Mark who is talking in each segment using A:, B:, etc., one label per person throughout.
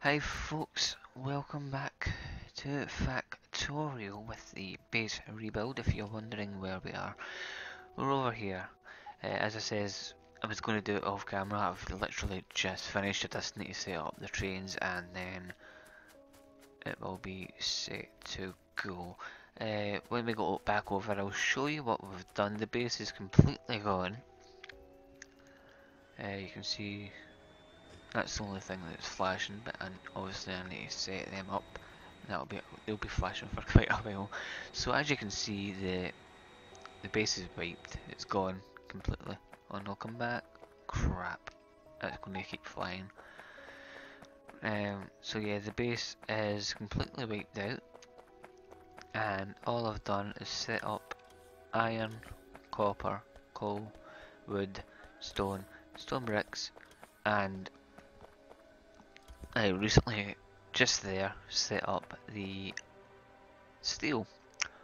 A: Hi folks, welcome back to Factorio with the base rebuild. If you're wondering where we are, we're over here. As I says, I was going to do it off camera. I've literally just finished. I just need to set up the trains and then it will be set to go. When we go back over, I'll show you what we've done. The base is completely gone. You can see that's the only thing that's flashing, but obviously I need to set them up. They'll be flashing for quite a while. So as you can see, the base is wiped. It's gone completely. Oh no, come back. Crap. That's going to keep flying. So yeah, the base is completely wiped out, and all I've done is set up iron, copper, coal, wood, stone bricks, and I recently just there set up the steel.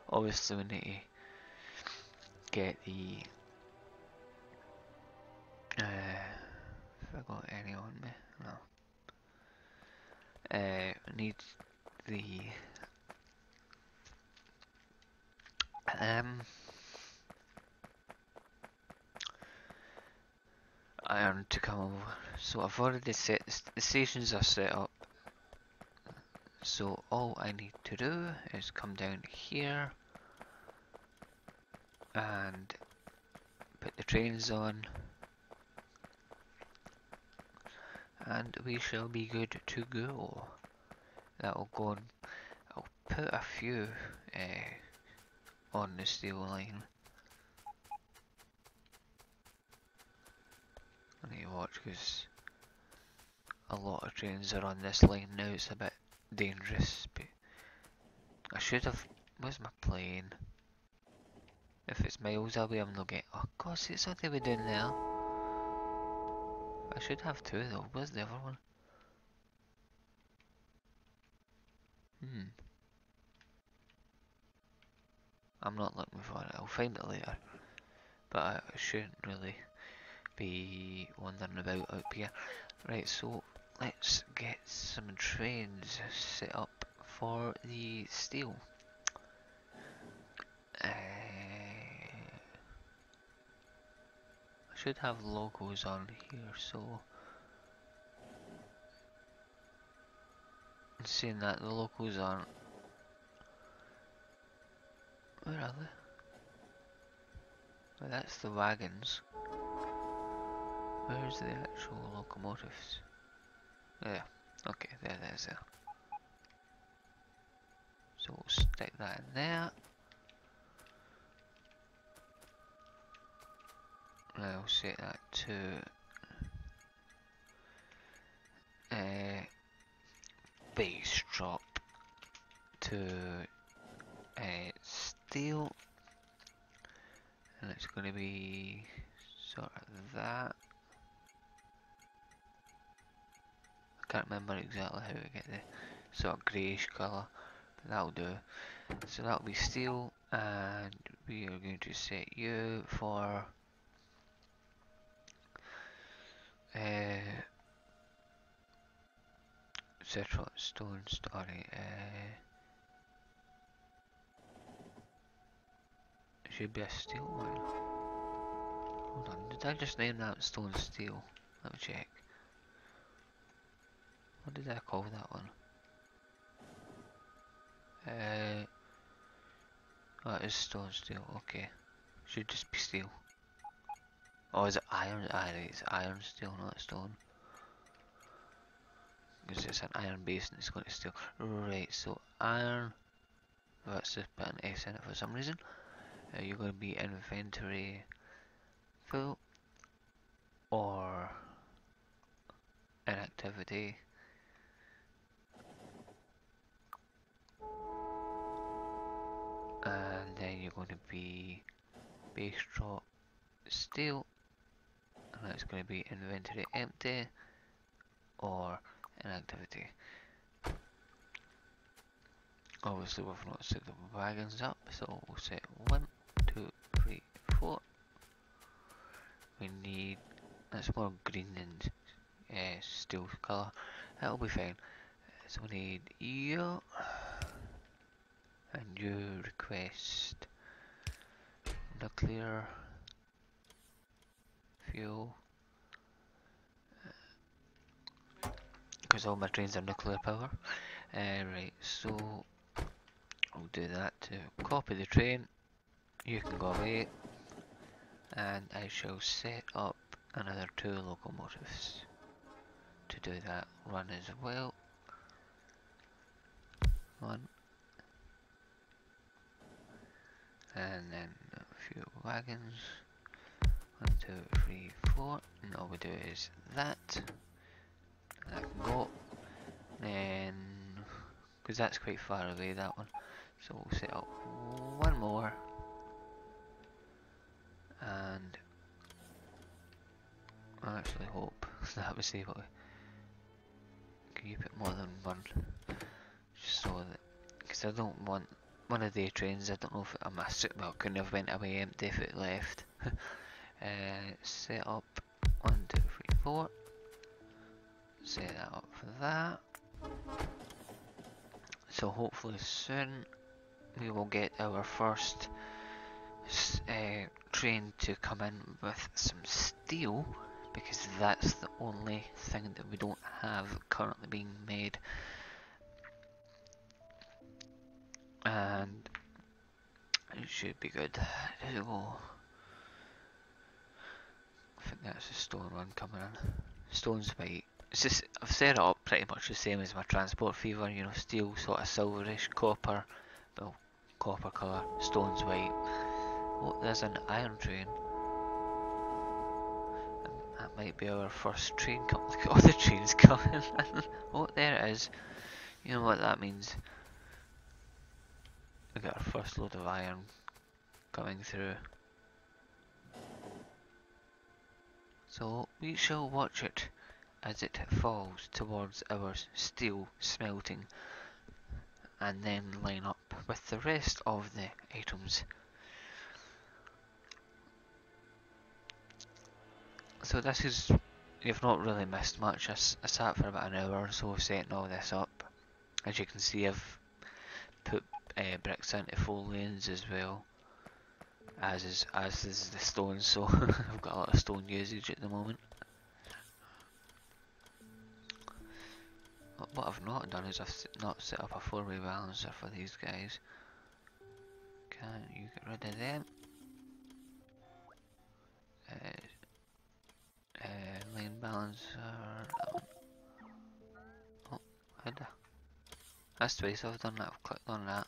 A: Obviously we need to get the have I got any on me? No. Need the iron to come over. So I've already set the stations are set up. So all I need to do is come down here and put the trains on, and we shall be good to go. That'll go on. I'll put a few on the steel line. I need to watch because a lot of trains are on this line now. It's a bit dangerous, but I should have. Where's my plane? If it's miles away, I'm not getting. Oh god, see, it's something we're doing there. I should have two though. Where's the other one? I'm not looking for it. I'll find it later. But I shouldn't really be wandering about up here. Right, so let's get some trains set up for the steel. I should have logos on here, so seeing that the logos aren't. Where are they? Well, that's the wagons. Where's the actual locomotives? There. Okay, there's there. So we'll stick that in there. I'll set that to base drop to steel, and it's going to be sort of that. I can't remember exactly how to get the sort of greyish colour, but that'll do. So that'll be steel, and we are going to set you for etc. Stone story. It should be a steel one. Hold on, did I just name that stone steel? Let me check. What did I call that one? Oh, it is stone steel, okay. Should just be steel. Oh, is it iron? It's iron steel, not stone. Because it's an iron base and it's going to steel. Right, so iron. Let's just put an S in it for some reason. You're going to be inventory full or inactivity. And then you're going to be base drop steel, and that's going to be inventory empty or inactivity. Obviously we've not set the wagons up, so we'll set 1, 2, 3, 4. We need, that's more green and steel colour, that'll be fine. So we need you, and you request nuclear fuel, because all my trains are nuclear power. Right, so I'll do that to copy the train. You can go away, and I shall set up another 2 locomotives to do that run as well. One, and then a few wagons. 1, 2, 3, 4. And all we do is that. And that can go. Then, because that's quite far away, that one. So we'll set up one more. And I actually hope that was able to keep it more than one. Just so that, because I don't want one of the trains, I don't know if I'm well, it couldn't have went away empty if it left. Set up 1, 2, 3, 4. Set that up for that. So hopefully soon we will get our first train to come in with some steel, because that's the only thing that we don't have currently being made. And it should be good. There we go. I think that's a stone one coming in. Stone's white. It's just, I've set it up pretty much the same as my transport fever, you know, steel sort of silverish, copper, well, copper colour, stone's white. Oh, there's an iron train. And that might be our first train coming. Look at all the trains coming in. Oh, there it is. You know what that means. We got our first load of iron coming through. So we shall watch it as it falls towards our steel smelting, and then line up with the rest of the items. So this is, you've not really missed much. I sat for about an hour or so setting all this up. As you can see, I've put bricks into 4 lanes as well, as is the stone, so I've got a lot of stone usage at the moment. What I've not done is I've not set up a 4-way balancer for these guys. Can you get rid of them? Lane balancer. Oh, that's twice I've done that. I've clicked on that.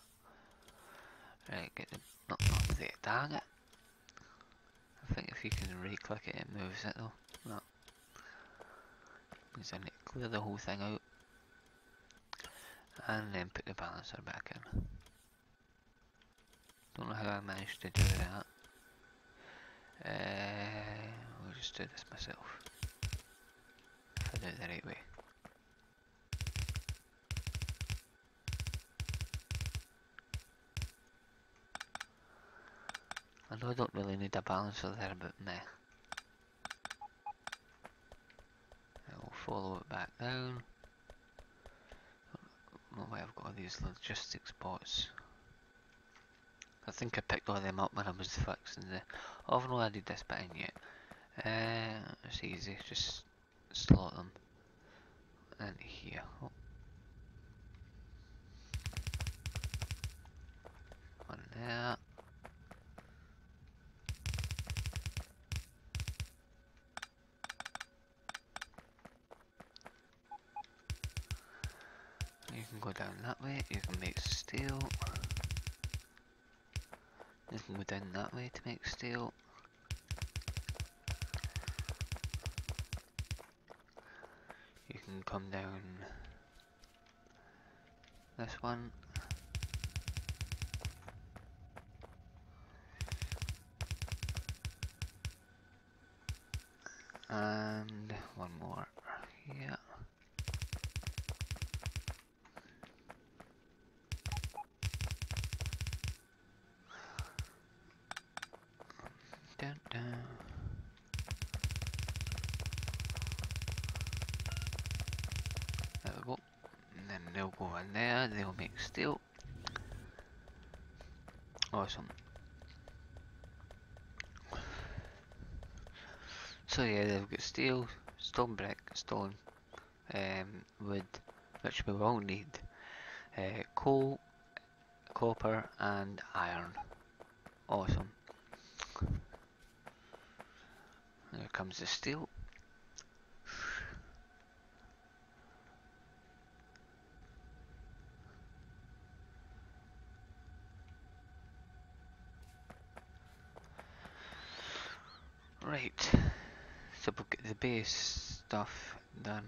A: Right, get the not there. Dang it! I think if you can right click it, it moves it though. No. Means I need to clear the whole thing out. And then put the balancer back in. Don't know how I managed to do that. I'll just do this myself. If I do it the right way. I know I don't really need a balancer there, but meh. I will follow it back down. I don't know why I've got all these logistics bots. I think I picked all them up when I was fixing the... Oh, I've not added this bit in yet. It's easy, just slot them into here. Oh. One there. You can go down that way, you can make steel. You can go down that way to make steel. You can come down this one. And one more here. Dun, dun. There we go. And then they'll go in there, they'll make steel. Awesome. So yeah, they've got steel, stone brick, stone, wood, which we will need, coal, copper and iron. Awesome. Here comes the steel. Right, so we'll get the base stuff done.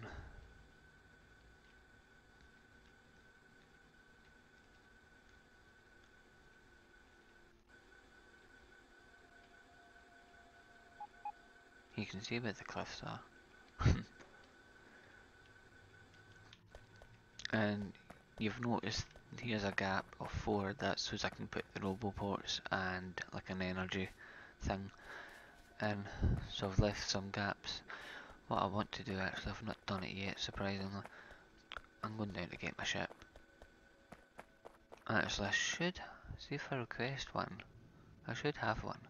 A: You can see where the cliffs are. And you've noticed here's a gap of 4, that's so I can put the roboports and like an energy thing in. So I've left some gaps. What I want to do actually, I've not done it yet surprisingly, I'm going down to get my ship. Actually I should see if I request one. I should have one.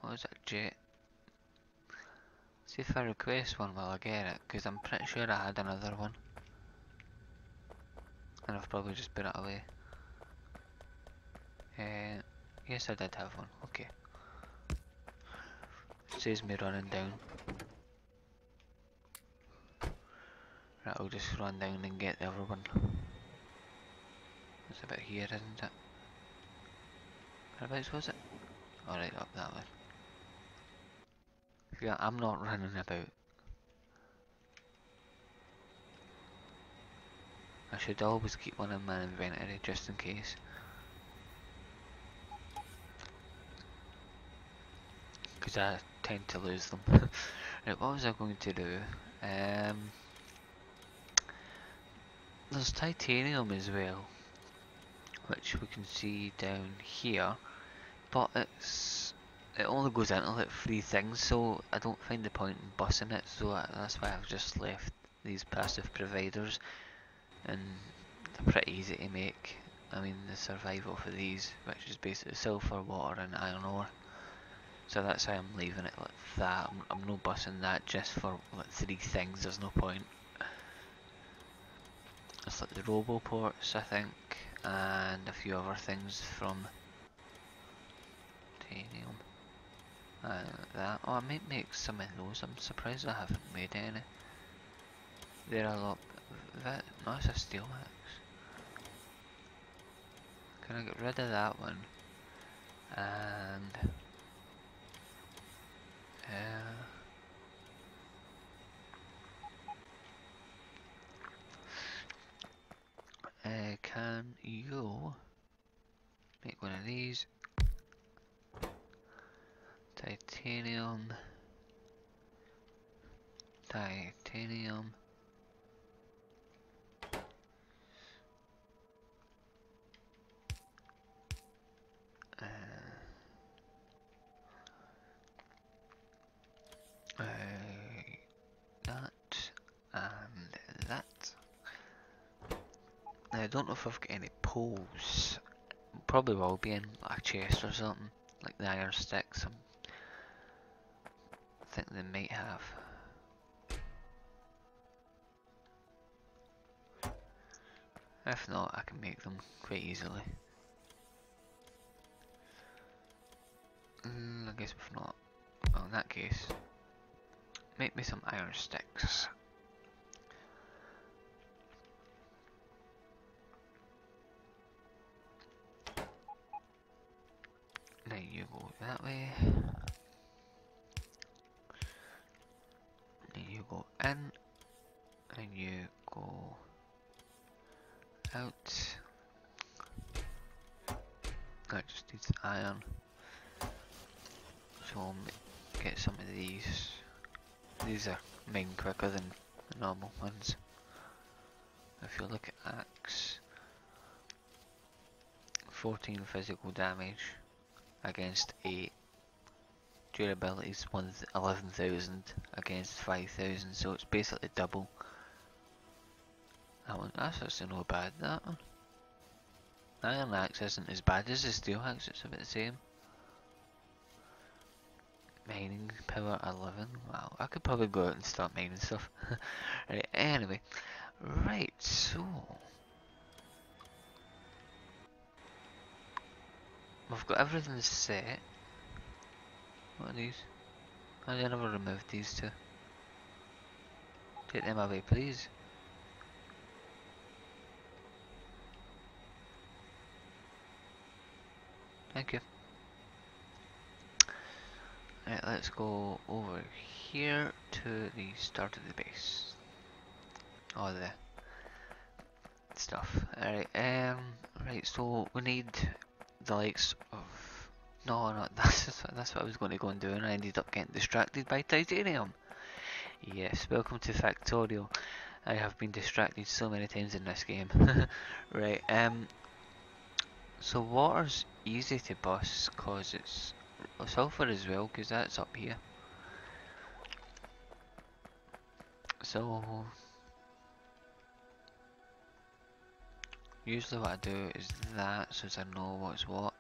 A: What was it, jet? See if I request one while I get it, because I'm pretty sure I had another one. And I've probably just put it away. Yes I did have one, okay. Saves me running down. Right, I'll just run down and get the other one. It's about here, isn't it? Whereabouts was it? Alright, up that way. Yeah, I'm not running about. I should always keep one in my inventory just in case. Because I tend to lose them. Right, what was I going to do? There's titanium as well, which we can see down here, but it only goes into like 3 things, so I don't find the point in bussing it, so that's why I've just left these passive providers, and they're pretty easy to make. I mean, the survival for these, which is basically silver, water and iron ore. So that's why I'm leaving it like that. I'm no bussing that just for like 3 things, there's no point. It's like the roboports, I think, and a few other things from titanium. Like that. Oh, I might make some of those. I'm surprised I haven't made any. They're a lot. No, it's a steel axe. Can I get rid of that one? And can you make one of these? Titanium. Titanium. That and that. Now, I don't know if I've got any poles. Probably will be in a chest or something, like the iron sticks. I think they might have. If not, I can make them quite easily. I guess if not, well, in that case, make me some iron sticks. Now you go that way. Then you go in. And you go out. That just needs iron. So I'll get some of these. These are mine quicker than the normal ones. If you look at axe, 14 physical damage against 8. Durability is 11,000 against 5,000, so it's basically double. That one, that's actually not bad, that one. The iron axe isn't as bad as the steel axe, it's about the same. Mining power 11, wow, I could probably go out and start mining stuff. Right, anyway, right, so... we've got everything set. What are these? I never removed these two. Take them away, please. Thank you. Right, let's go over here to the start of the base. Oh, the stuff. Alright, right, so we need the likes of... No, not that's what I was going to go and do, and I ended up getting distracted by titanium. Yes, welcome to Factorio. I have been distracted so many times in this game. Right, so water's easy to bust cause it's sulfur as well, cause that's up here. So usually what I do is that, so as I know what's what.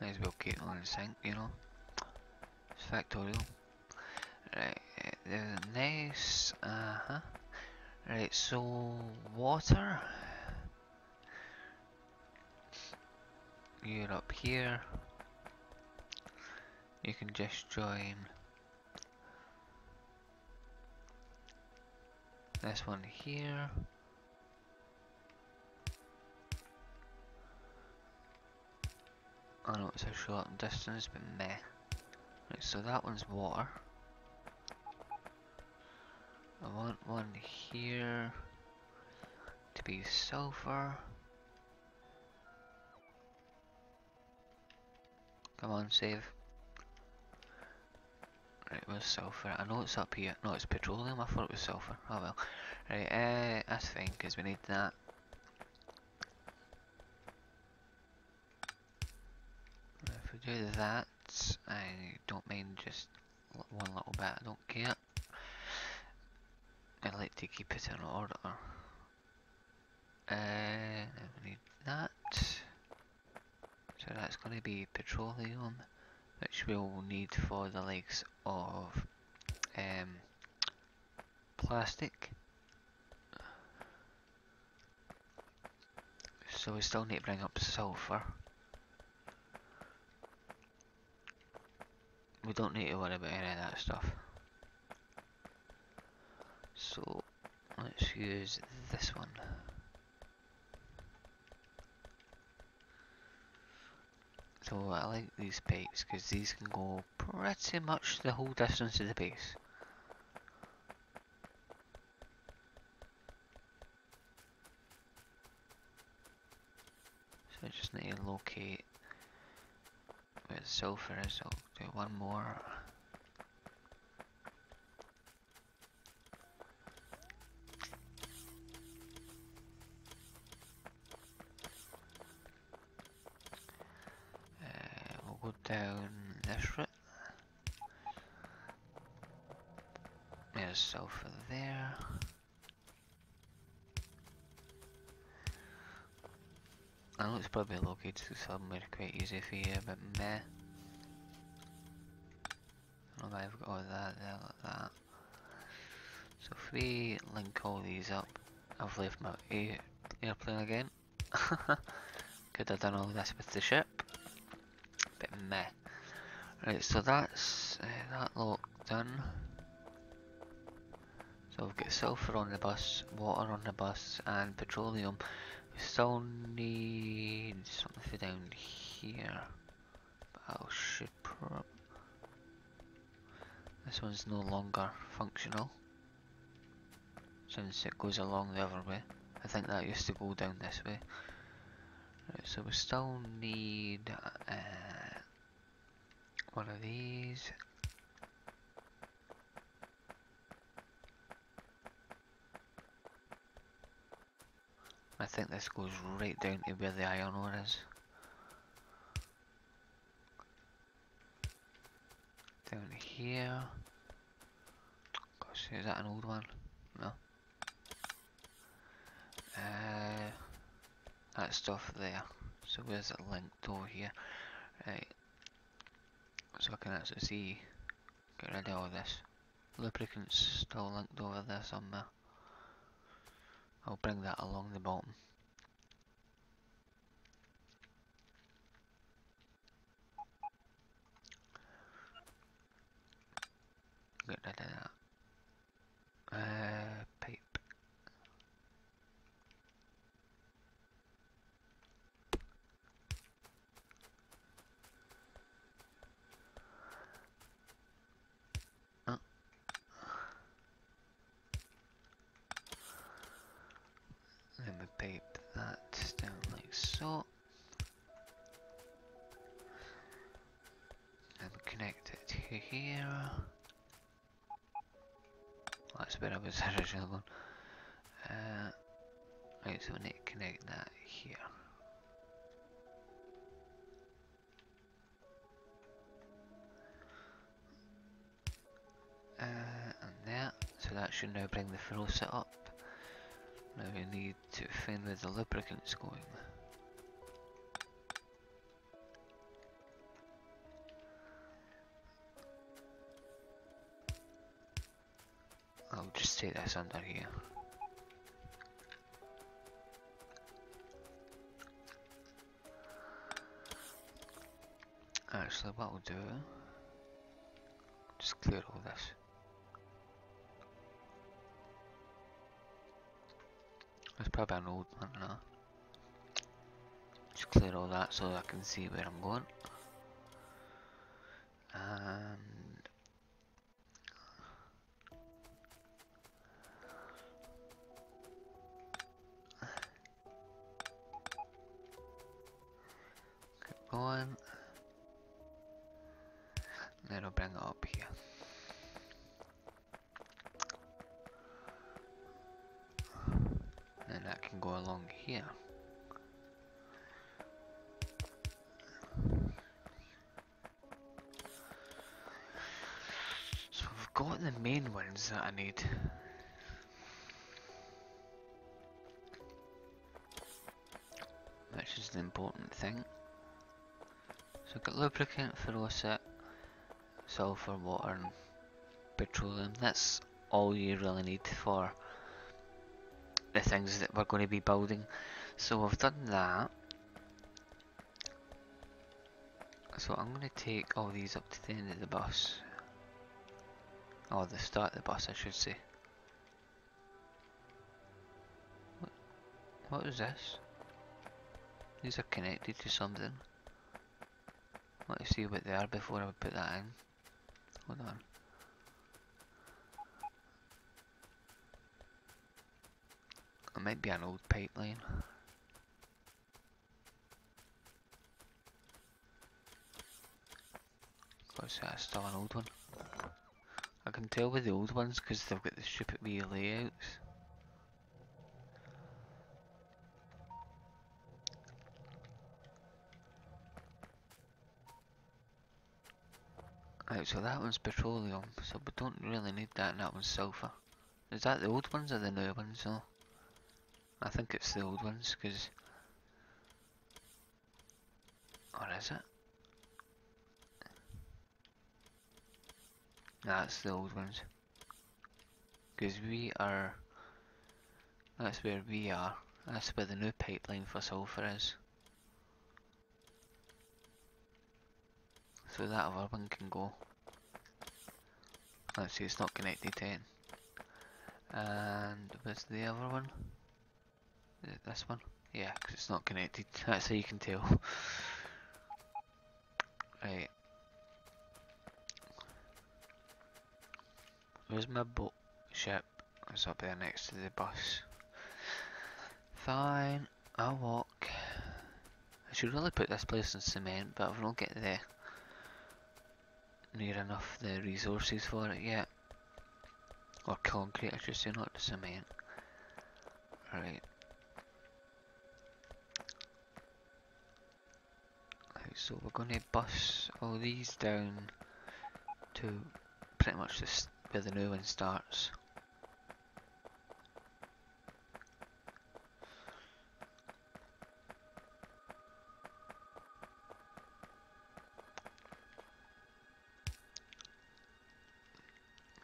A: Might as well keep it on the sink, you know. It's Factorial. Right, nice, Right, so water. You're up here. You can just join this one here. I know it's a short distance, but meh. Right, so that one's water. I want one here to be sulfur. Come on, save. Right, where's sulfur? I know it's up here. No, it's petroleum. I thought it was sulfur. Oh well. Right, that's fine, because we need that. If we do that, I don't mind just one little bit. I don't care. I like to keep it in order. We need that. So that's going to be petroleum, which we'll need for the likes of plastic. So we still need to bring up sulfur. We don't need to worry about any of that stuff. So let's use this one. So I like these pipes because these can go pretty much the whole distance of the base. So I just need to locate where the sulfur is. I'll do one more. We'll go down this route. There's sulfur there. I know it's probably located somewhere quite easy for you, but meh. I don't know why I've got all that there like that. So if we link all these up, I've left my airplane again. Could have done all this with the ship, but meh. Right, so that's that lot done. So we've got sulfur on the bus, water on the bus, and petroleum. We still need something down here. But I should this one's no longer functional, since it goes along the other way. I think that used to go down this way. Right, so we still need one of these. I think this goes right down to where the iron ore is. Down here. Gosh, is that an old one? No. That stuff there. So where's it linked over here? Right. So I can actually see, get rid of all this. Lubricant's still linked over there somewhere. I'll bring that along the bottom. Get rid of that. Pipe. Oh. Then we pipe that down like so. And we connect it to here. That's where I was originally going. Right, so we need to connect that here. And there. So that should now bring the faucet up. Now we need to find where the lubricant's going. I'll just take this under here. Actually, what we'll do, just clear all this. There's probably an old one now. Just clear all that so I can see where I'm going. And keep going. Then I'll bring it up here. And that can go along here. So we've got the main ones that I need. Which is the important thing. So I've got lubricant, faucet, sulfur, water and petroleum. That's all you really need for the things that we're going to be building. So we've done that. So I'm going to take all these up to the end of the bus. Or the start of the bus I should say. What is this? These are connected to something. Let's see what they are before I put that in. Hold on. It might be an old pipeline. Because that's still an old one. I can tell with the old ones because they've got the stupid wee layouts. Right, so that one's petroleum, so we don't really need that, and that one's sulfur. Is that the old ones or the new ones though? I think it's the old ones, because... Or is it? Nah, it's the old ones. Because we are... That's where we are. That's where the new pipeline for sulfur is. So that other one can go. Let's see, it's not connected to it. And what's the other one? Is it this one? Yeah, because it's not connected. That's how you can tell. Right. Where's my boat? Ship. It's up there next to the bus. Fine, I'll walk. I should really put this place in cement, but I've not get the near enough the resources for it yet. Or concrete, I should say, not the cement. Right. So we're going to bus all these down to pretty much just where the new one starts.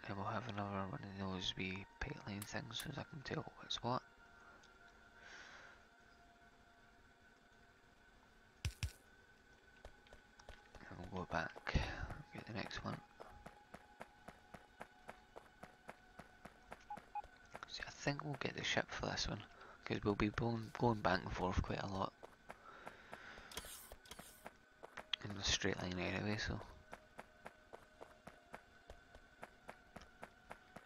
A: And we'll have another one of those wee pipeline things so I can tell what's what. And we'll go back, get the next one. See, I think we'll get the ship for this one, because we'll be going back and forth quite a lot in the straight line anyway, so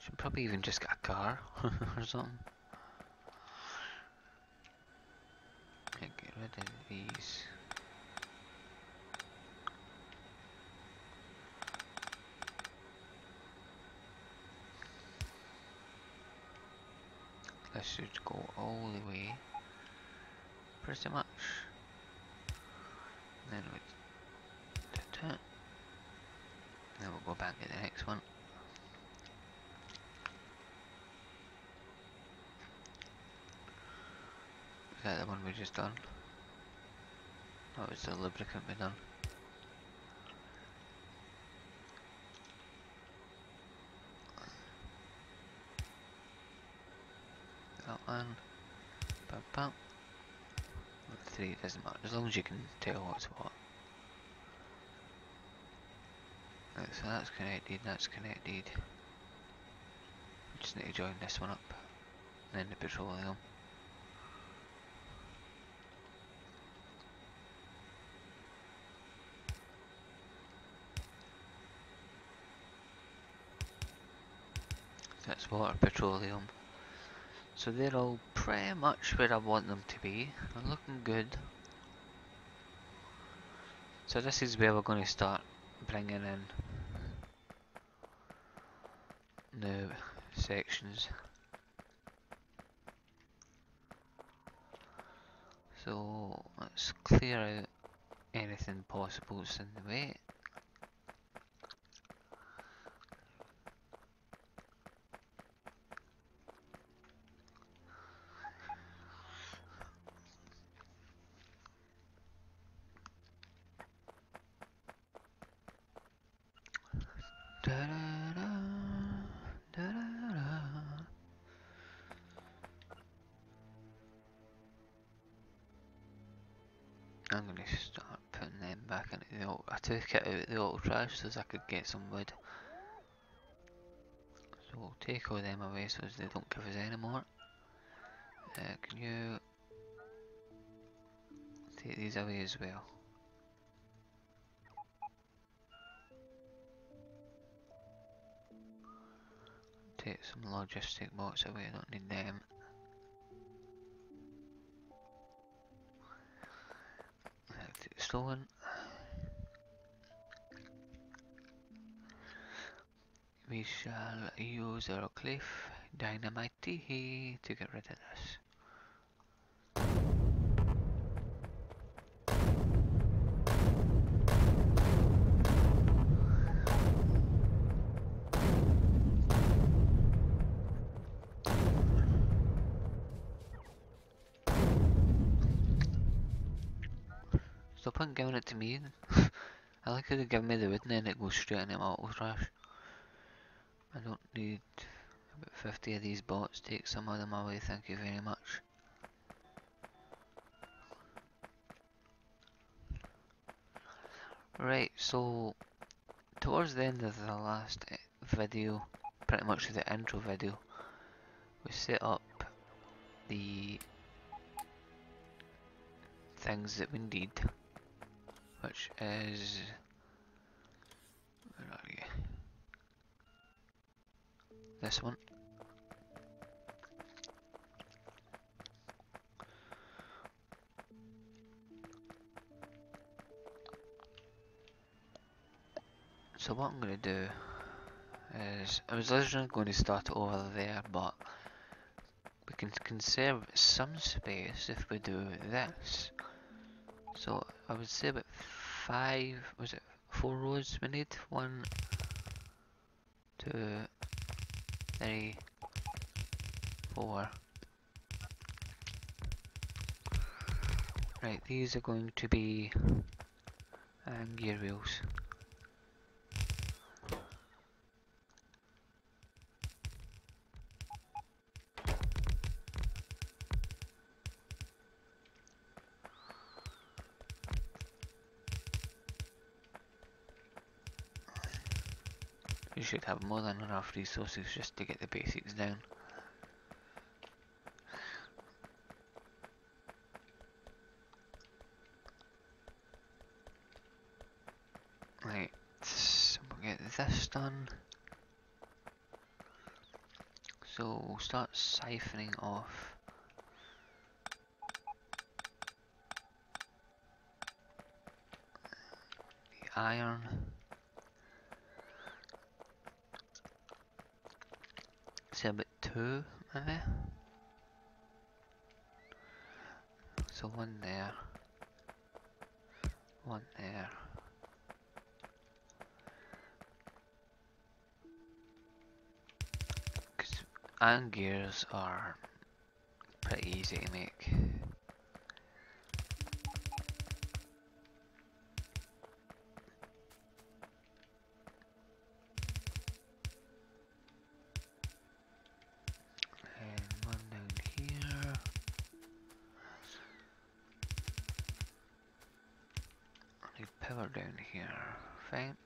A: should probably even just get a car or something. Yeah, get rid of these. This should go all the way, pretty much. Then we did it. Then we'll go back to the next one. Is that the one we just done? That was the lubricant we done. That one. Bam bam. Three, doesn't matter, as long as you can tell what's what. Right, so that's connected, that's connected. Just need to join this one up. And then the petroleum. That's water, petroleum. So they're all pretty much where I want them to be. They're looking good. So this is where we're going to start bringing in the sections. So let's clear out anything possible that's in the way. I'm going to start putting them back into the auto. I took it out of the auto trash so I could get some wood. So we'll take all them away so they don't give us any more. Can you take these away as well? Take some logistic bots away, I don't need them. Stolen. We shall use our cliff dynamite to get rid of this. Stop on giving it to me. I like how they give me the wood and then it goes straight into my auto trash. I don't need about 50 of these bots, take some of them away, thank you very much. Right, so towards the end of the last video, pretty much the intro video, we set up the things that we need, which is, where are you? This one. So what I'm going to do is, I was originally going to start it over there, but we can conserve some space if we do this. So I would say about 5, was it 4 rows we need? 1, 2, 3, 4. Right, these are going to be gear wheels. You should have more than enough resources just to get the basics down. Right, so we'll get this done. So we'll start siphoning off the iron. Say about 2, maybe? So 1 there, 1 there. Because iron gears are pretty easy to make. And 1 down here. I need power down here. Fine.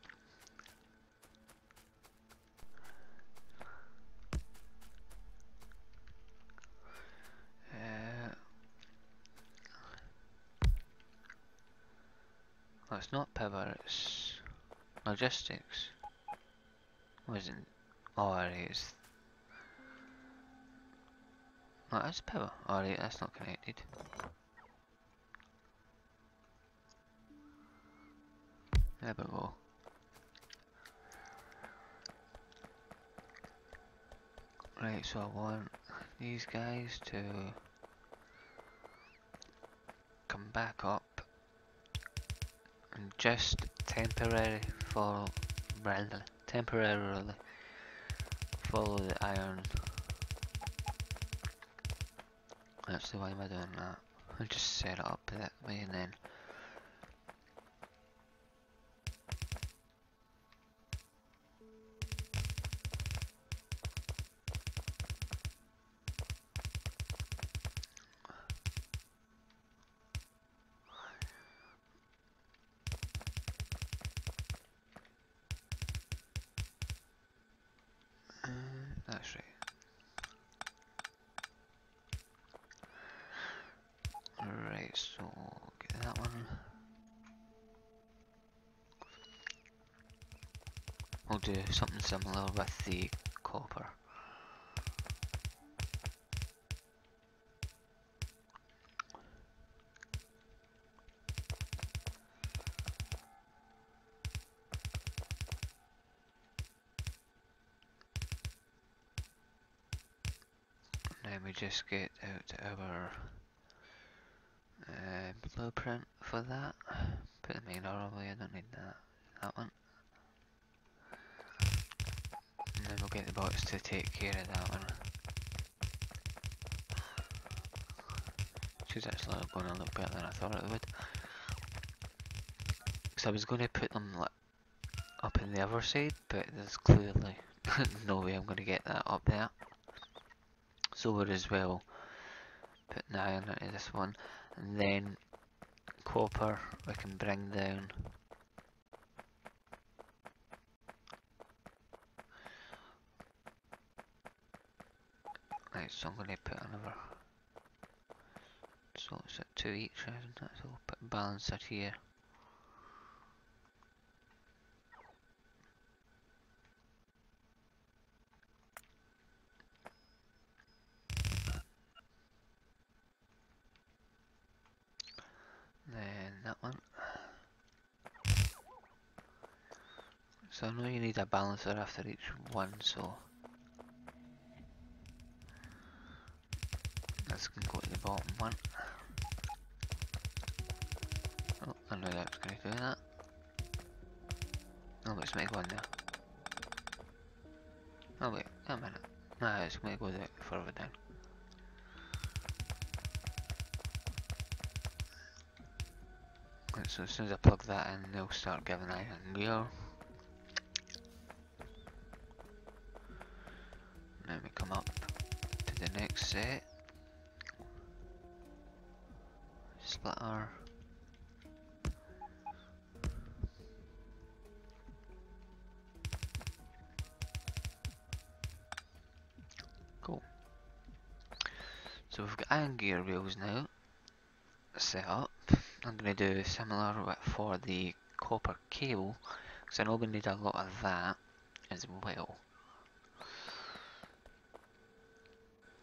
A: Well, it's not power, it's logistics. Wasn't. Oh, right, it's. Oh, that's power. Alright, that's not connected. There we go. Right, so I want these guys to come back up and just temporarily follow the iron. Actually, why am I doing that? I'll just set it up that way and then that's right. Right, so get that one. We'll do something similar with the copper. And then we just get out our blueprint for that. Put the main arrow away, I don't need that. That one. And then we'll get the bots to take care of that one. She's actually going to look better than I thought it would. Because I was going to put them like, up in the other side, but there's clearly no way I'm going to get that up there. So we're as well putting iron into this one. And then copper we can bring down. Right, so I'm going to put another. So it's at 2 each, isn't it? So we'll put a balancer here. Then that one. So I know you need a balancer after each one, so this can go to the bottom one. Oh, I know that's going to do that. Oh, it's meant to go in there. Oh wait, a minute. Nah, it's meant to go there further down. Right, so as soon as I plug that in, they'll start giving iron gear. Now we come up to the next set. Splitter. Cool. So we've got iron gear rails now set up. I'm going to do similar for the copper cable, because I know we need a lot of that as well.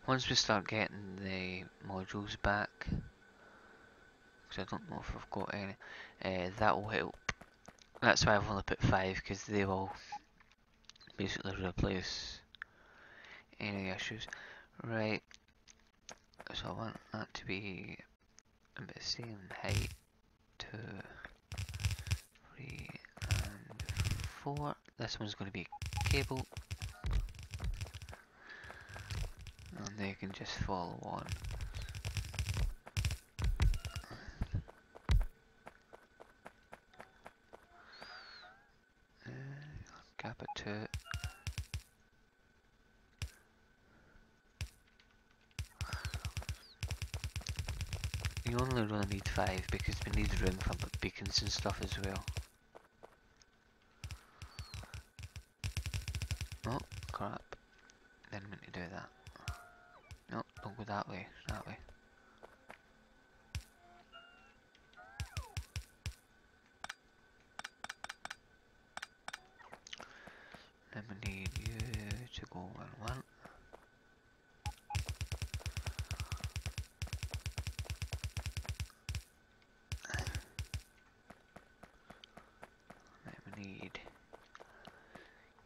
A: Once we start getting the modules back, because I don't know if I've got any, that will help. That's why I've only put 5, because they will basically replace any issues. Right, so I want that to be about the same height, 2, 3 and 4. This one's going to be cable, and they can just follow on. Gap it to it. You only really need 5 because we need room for beacons and stuff as well. Oh, crap. Didn't mean to do that. No, don't go that way, that way. Then we need you to go 1, 1. Then we need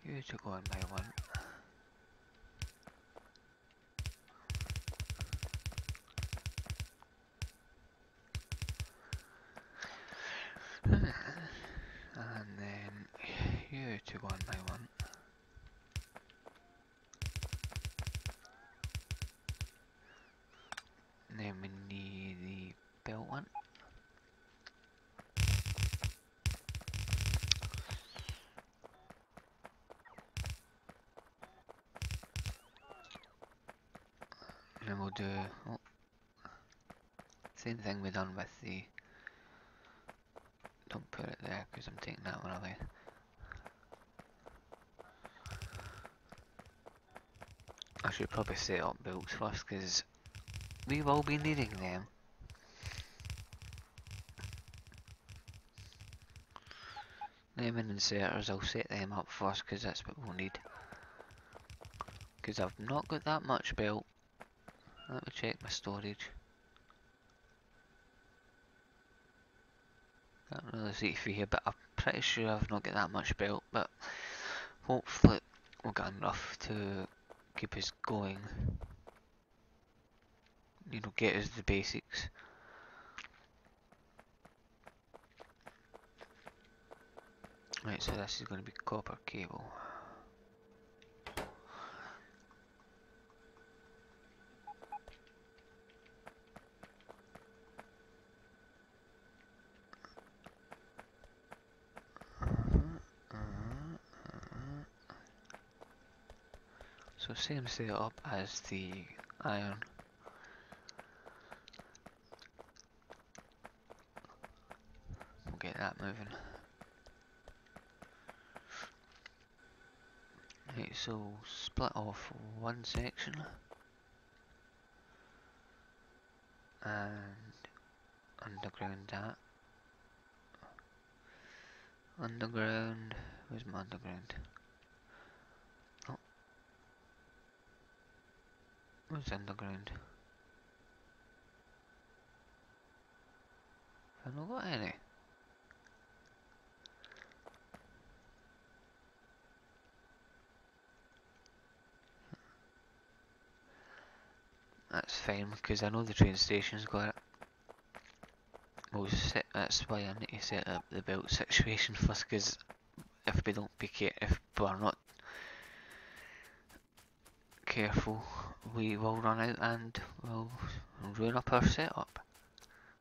A: you to go 1 by 1. And then you to go 1 by 1. And then we need the belt one. And then we'll do same thing we done with the. Don't put it there because I'm taking that one away. I should probably set up belts first because we will be needing them. Them and inserters, I'll set them up first because that's what we'll need. Because I've not got that much belt. Let me check my storage. Can't really see it for here, but I'm pretty sure I've not got that much belt. But hopefully we'll get enough to keep us going. You know, get us the basics. Right, so this is going to be copper cable. So same setup as the iron. We'll get that moving. Right, so split off one section and underground that. Underground, where's my underground? Oh, where's underground? Have I not got any? That's fine because I know the train station's got it. That's why I need to set up the belt situation first, because if if we don't if we're not careful, we will run out and we'll ruin up our setup.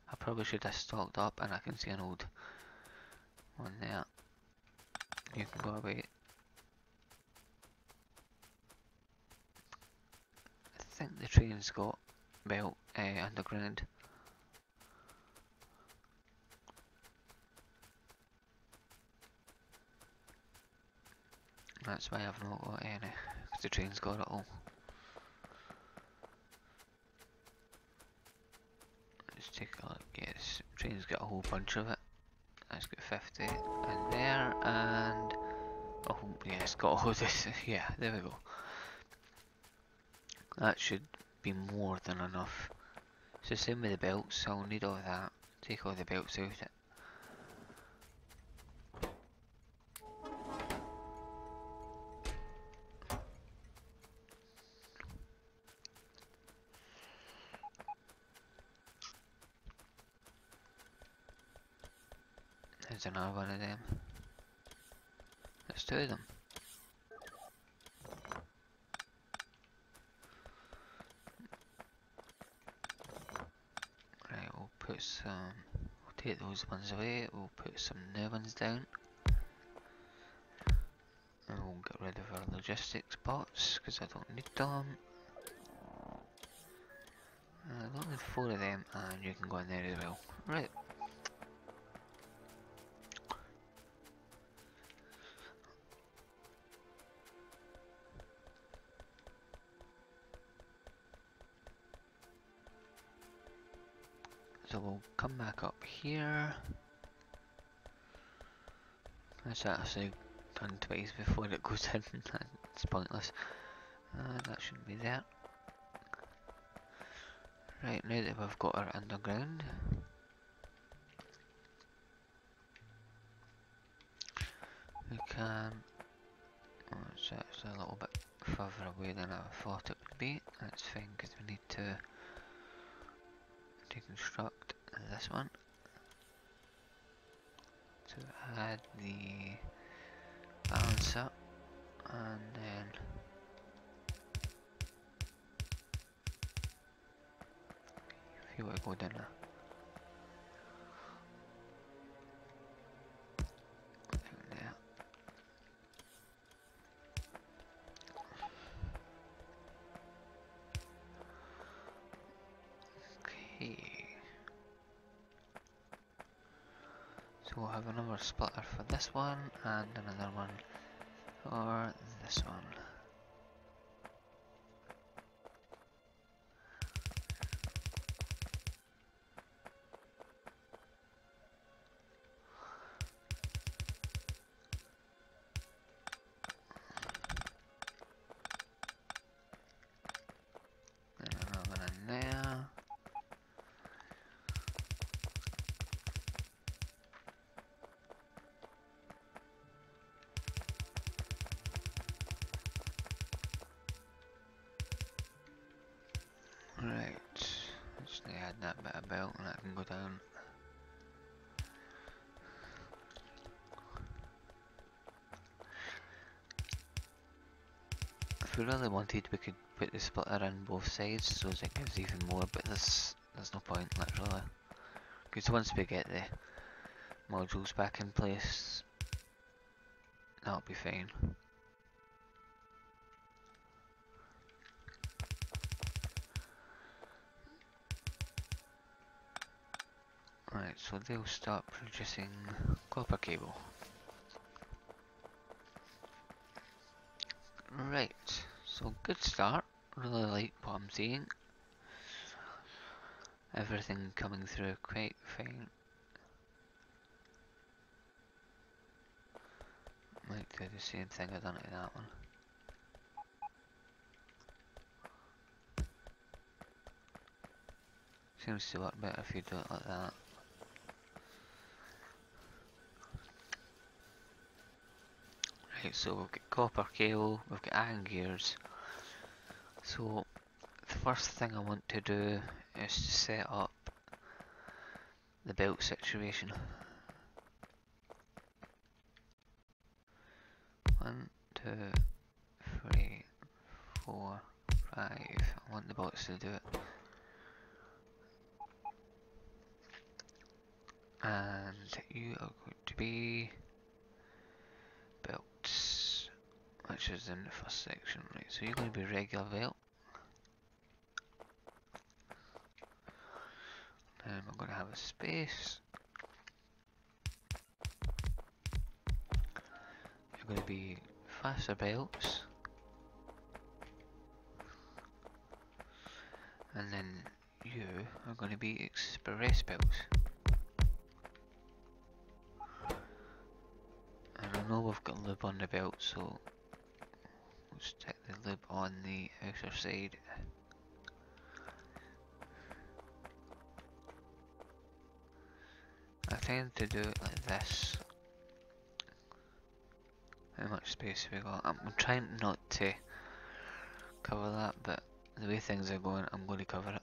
A: I probably should have stocked up, and I can see an old one there. You can go away. I think the train's got belt underground. That's why I've not got any, because the train's got it all. Let's take a look. Yes, train's got a whole bunch of it. That's got 50 in there, and oh yeah, it's got all this. Yeah, there we go. That should be more than enough. So same with the belts, I'll need all that. Take all the belts out it. There's another one of them. There's two of them. Right, we'll put some, we'll take those ones away, we'll put some new ones down. And we'll get rid of our logistics bots, because I don't need them. I don't need 4 of them, and you can go in there as well. Right. So we'll come back up here. That's actually done twice before it goes in. It's pointless. That shouldn't be there. Right, now that we've got our underground, we can... Oh, it's actually a little bit further away than I thought it would be. That's fine, because we need to deconstruct this one. To add the balancer, and then if you want to go down there. So we'll have another splitter for this one, and another one for this one. Then another one in there. Right, just add that bit of belt and that can go down. If we really wanted, we could put the splitter in both sides so it gives even more, but there's no point literally. Because once we get the modules back in place, that'll be fine. Right, so they'll start producing copper cable. Right, so good start. Really like what I'm seeing. Everything coming through quite fine. Might do the same thing I done to that one. Seems to work better if you do it like that. Right, so we've got copper cable, we've got iron gears. So the first thing I want to do is to set up the belt situation. 1, 2, 3, 4, 5. I want the bots to do it. And you are going to be belts, which is in the first section, right? So you're going to be regular belt. Then we're going to have a space. You're going to be faster belts. And then you are going to be express belts. And I know we've got lube on the belt, so we'll stick the lube on the outer side. I tend to do it like this. How much space have we got? I'm trying not to cover that, but the way things are going, I'm going to cover it.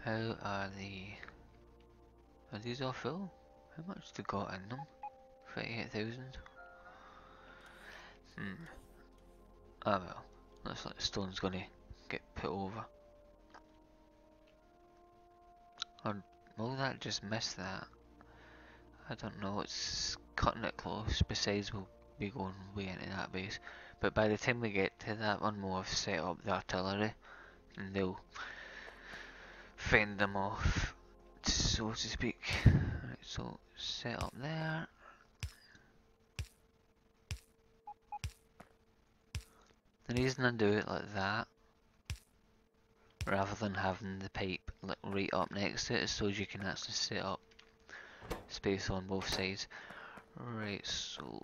A: How are these all full? How much they got in them? 38,000? Ah well, looks like the stone's gonna get put over. Or will that just miss that? I don't know, it's cutting it close, besides we'll be going way into that base. But by the time we get to that one, we'll have set up the artillery, and they'll fend them off, so to speak. Right, so set up there. The reason I do it like that, rather than having the pipe like right up next to it, is so you can actually set up space on both sides. Right, so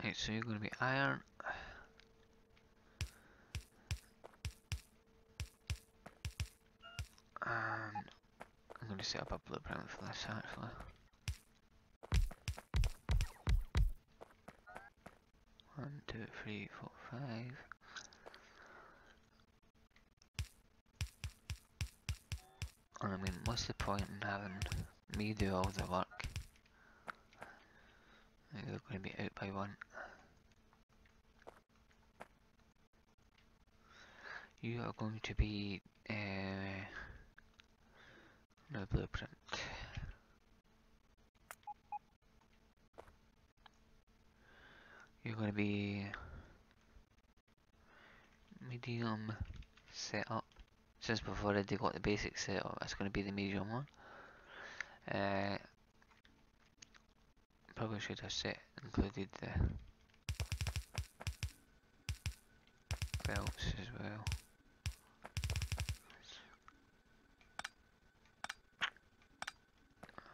A: right, so you're going to be iron. And I'm going to set up a blueprint for this actually. One, two, three, four, five. And I mean, what's the point in having me do all the work? They're going to be out by one. You are going to be no blueprint. You're going to be medium setup. Since we've already got the basic setup, it's going to be the medium one. Probably should have included the belts as well.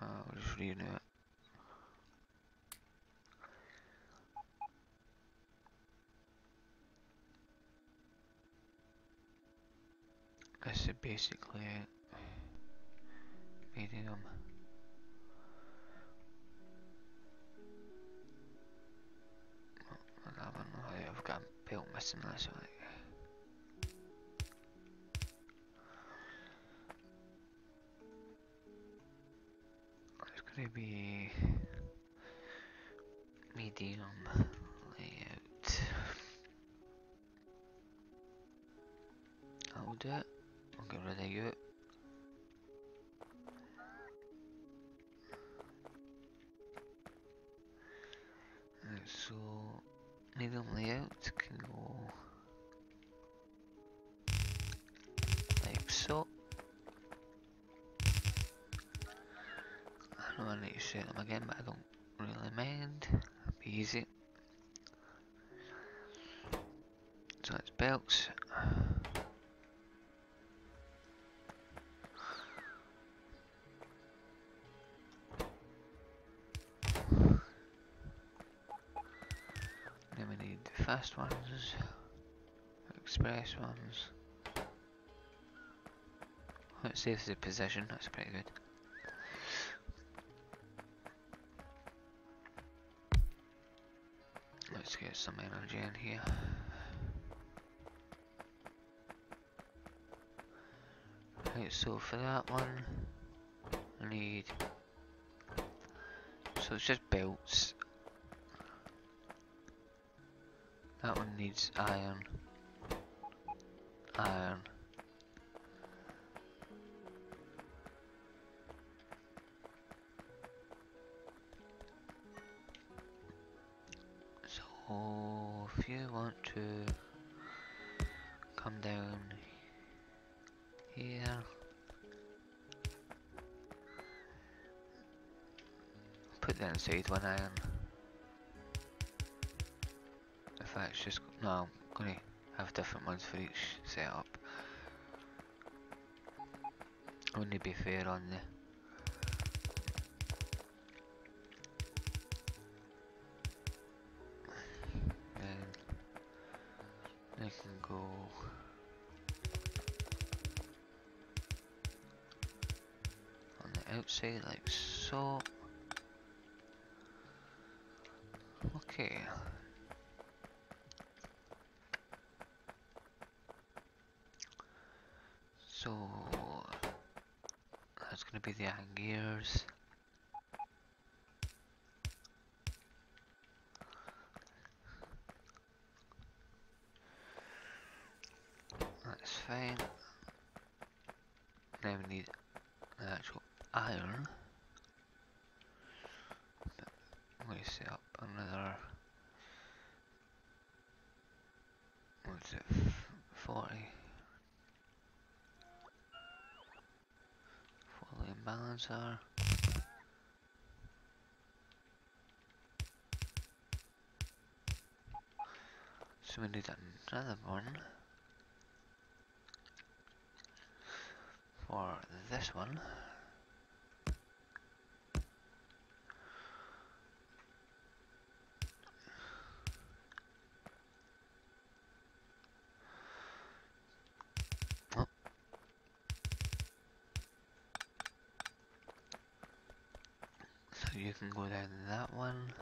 A: I'll just renew it. This is basically medium. I don't know how I've got a belt missing this one. It's going to be medium layout. I'll do it. I'll get rid of you. Right, so medium layout can go like so. I know I need to set them again, but I don't really mind. It'll be easy. So it's belts. Then we need the fast ones, express ones. Let's save the position, that's pretty good. Let's get some energy in here. Right, so for that one, I need. So it's just belts. That one needs iron. Iron. So if you want to come down here, put that inside one iron. In fact, it's just no. I'm gonna have different ones for each setup. Wouldn't be fair on the. Then I can go. On the outside like so. Okay. So that's gonna be the iron gears. That's fine. Now we need the actual iron. I'm going to set up another. What's it? 40. Fully balancer. So we need another one for this one. Oh. So you can go down that one.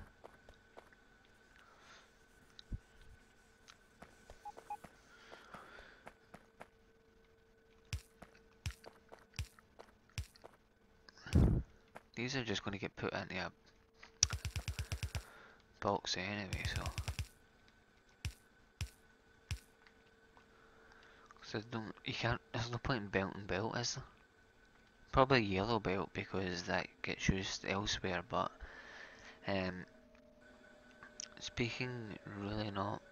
A: These are just going to get put into a box anyway, so. So don't, you can't, there's no point in belt and belt, is there? Probably yellow belt because that gets used elsewhere, but speaking really not,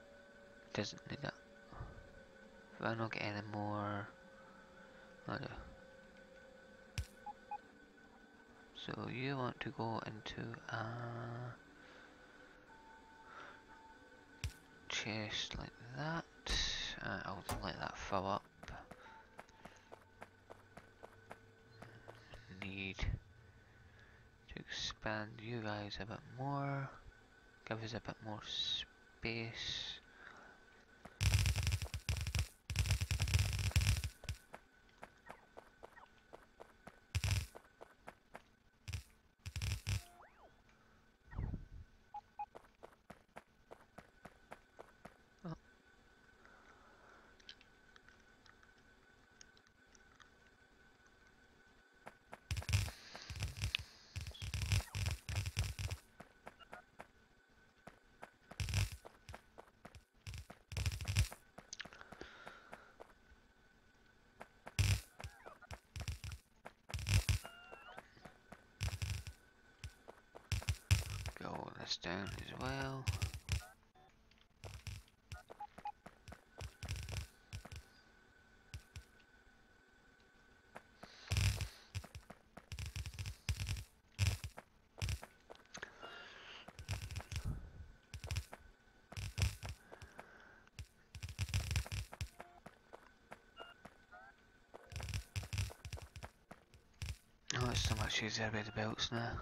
A: doesn't need it. If I don't get any more, I do. So you want to go into a chest like that. I'll let that fill up. Need to expand you guys a bit more. Give us a bit more space. Go this down as well. Oh, it's so much easier with the belts now.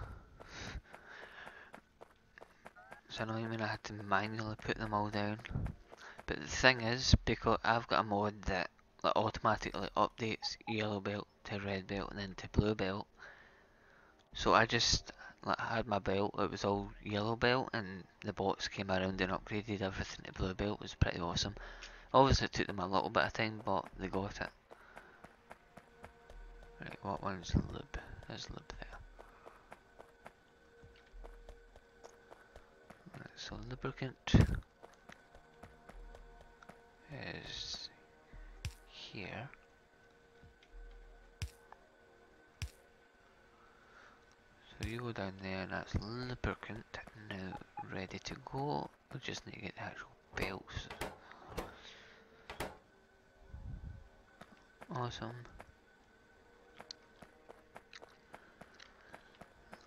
A: It's annoying when I had to manually put them all down. But the thing is, because I've got a mod that automatically updates yellow belt to red belt and then to blue belt. So I just like, I had my belt, it was all yellow belt, and the bots came around and upgraded everything to blue belt. It was pretty awesome. Obviously it took them a little bit of time, but they got it. Right, what one's lube? There's lube there. Right, so lubricant is here. So you go down there and that's lubricant now ready to go. We just need to get the actual belts. Awesome.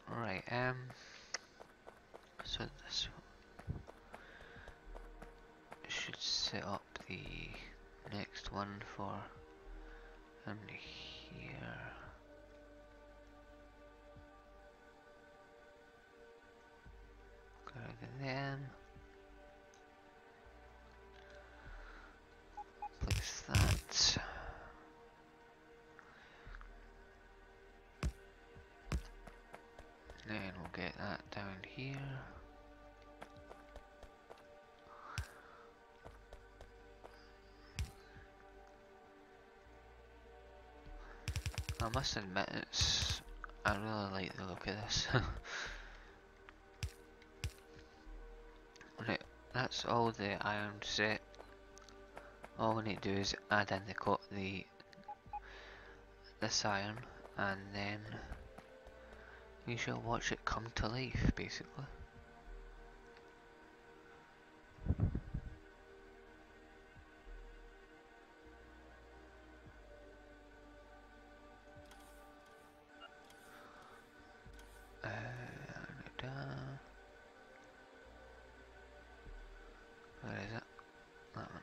A: Right, so this should set up the next one for him here. Go to them. Place that. Then we'll get that down here. I must admit I really like the look of this. Right, that's all the iron set. All we need to do is add in this iron, and then we shall watch it come to life, basically. Where is it? That one.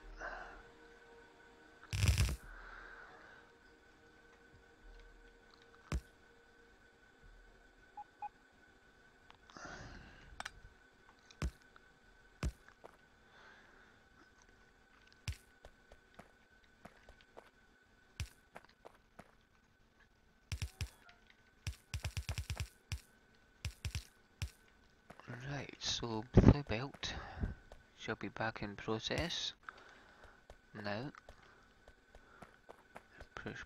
A: Right, so blue belt shall be back in process now.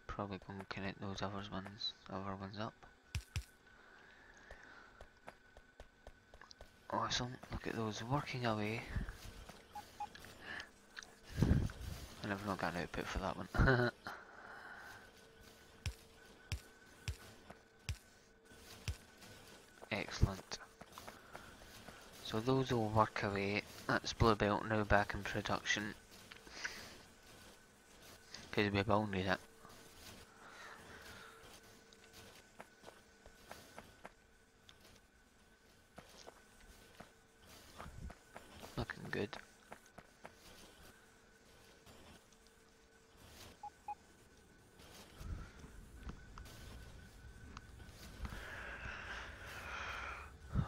A: Probably going to connect those other ones up. Awesome, look at those working away. And I've not got an output for that one. Excellent. So those will work away. That's blue belt now back in production. Because we will need it. Looking good.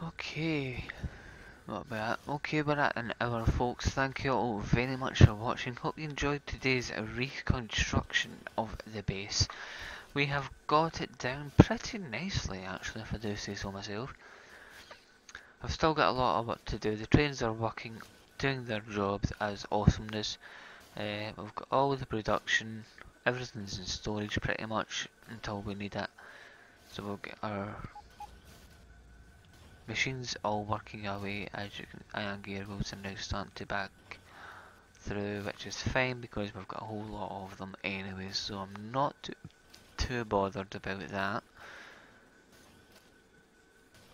A: Okay. Not bad. Okay, we're at an hour, folks. Thank you all very much for watching. Hope you enjoyed today's reconstruction of the base. We have got it down pretty nicely, actually, if I do say so myself. I've still got a lot of work to do. The trains are working, doing their jobs as awesomeness. We've got all the production, everything's in storage pretty much until we need it. So we'll get our machines all working away. As you can, iron gear wheels are now starting to back through, which is fine because we've got a whole lot of them anyways, so I'm not too bothered about that.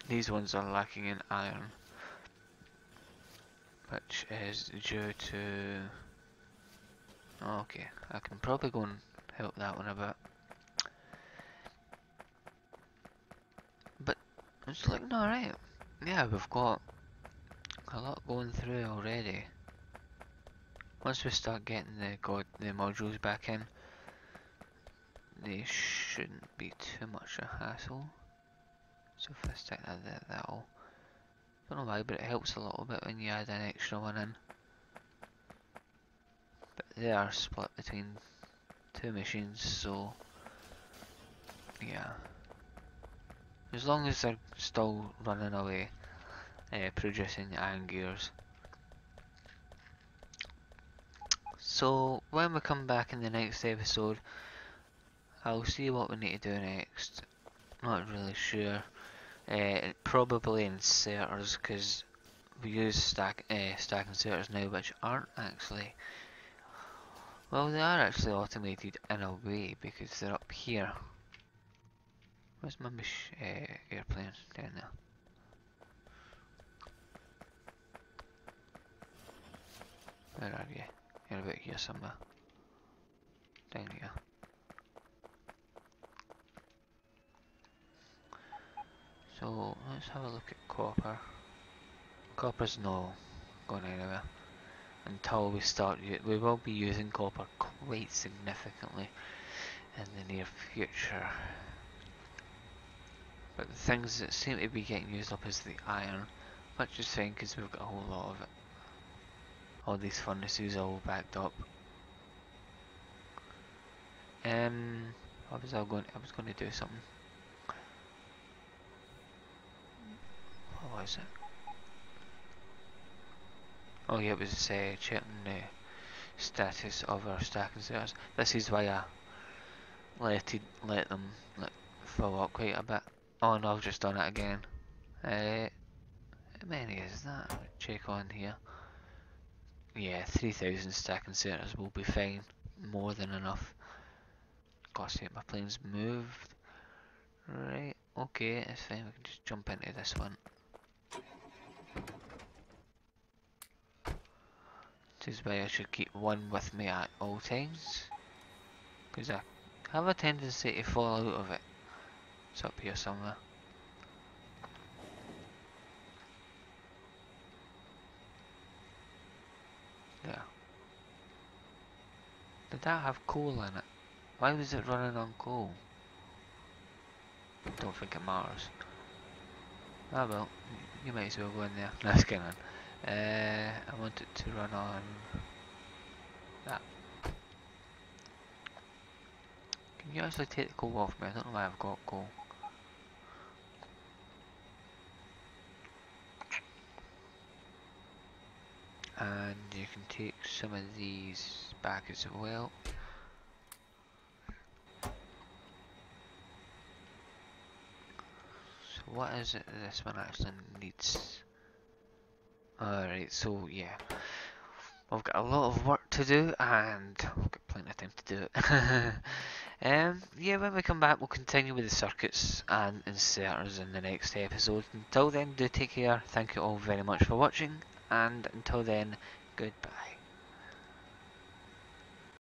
A: These ones are lacking in iron, which is due to... Okay, I can probably go and help that one a bit. But it's looking alright. Yeah, we've got a lot going through already. Once we start getting the modules back in, they shouldn't be too much a hassle. So if I stick that there, that'll... Don't know why, but it helps a little bit when you add an extra one in. But they are split between two machines, so... Yeah. as long as they're still running away, producing iron gears. So when we come back in the next episode, I'll see what we need to do next. Not really sure. Probably inserters, because we use stack inserters now, which aren't actually. Well, they are actually automated in a way because they're up here. Where's my airplane? Down there. Where are you? You're about here somewhere. Down here. So let's have a look at copper. Copper's no going anywhere until we start. We will be using copper quite significantly in the near future. But the things that seem to be getting used up is the iron, which is fine because we've got a whole lot of it. All these furnaces are all backed up. What was I going? I was going to do something. What was it? Oh yeah, it was checking the status of our stack inserters. This is why I let them fill up quite a bit. Oh no, I've just done it again. How many is that? Check on here. Yeah, 3,000 stack inserters will be fine. More than enough. Gotta see if my plane's moved. Right, okay, it's fine. We can just jump into this one. This is why I should keep one with me at all times. Because I have a tendency to fall out of it. It's up here somewhere. There. Did that have coal in it? Why was it running on coal? Don't think it matters. Ah well, you might as well go in there. No, just kidding. I want it to run on that. Can you actually take the coal off me? I don't know why I've got coal. And you can take some of these back as well. So what is it this one actually needs? Alright, so yeah. I've got a lot of work to do and I've got plenty of time to do it. Yeah, when we come back we'll continue with the circuits and inserters in the next episode. Until then, do take care, thank you all very much for watching, and until then, goodbye.